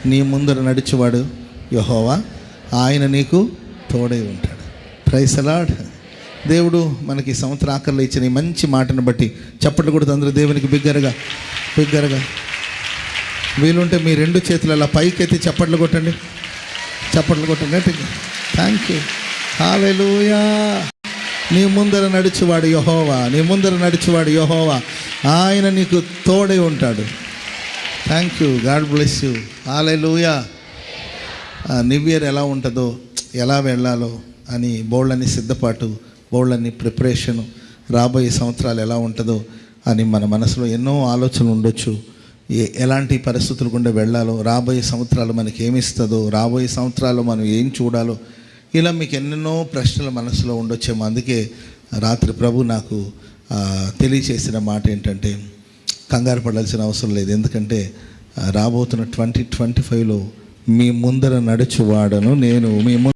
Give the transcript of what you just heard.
నీ ముందర నడిచేవాడు యెహోవా, ఆయన నీకు తోడై ఉంటాడు. Praise the lord. దేవుడు మనకి ఈ సంవత్సరం ఆఖరిలో ఇచ్చిన ఈ మంచి మాటను బట్టి చప్పట్లు కొడుతూ అందరూ దేవునికి బిగ్గరగా వీలుంటే మీ 2 చేతులు అలా పైకెత్తి చప్పట్లు కొట్టండి. Thank you. హల్లెలూయా. నీ ముందర నడిచేవాడు యెహోవా, ఆయన నీకు తోడై ఉంటాడు. Thank you. God bless you. Hallelujah. New year ఎలా ఉంటుందో, ఎలా వెళ్ళాలో అని బోళ్ళని సిద్ధపాటు, బోళ్ళని ప్రిపరేషను, రాబోయే సంవత్సరాలు ఎలా ఉంటుందో అని మన మనసులో ఎన్నో ఆలోచనలు ఉండొచ్చు. ఎలాంటి పరిస్థితులు గుండా వెళ్ళాలో, రాబోయే సంవత్సరాలు మనకి ఏమిస్తుందో, రాబోయే సంవత్సరాలు మనం ఏం చూడాలో, ఇలా మీకు ఎన్నెన్నో ప్రశ్నలు మనసులో ఉండొచ్చేమో. అందుకే రాత్రి ప్రభు నాకు తెలియచేసిన మాట ఏంటంటే, కంగారు పడాల్సిన అవసరం లేదు. ఎందుకంటే రాబోతున్న 2025లో మీ ముందర నడుచువాడను నేను.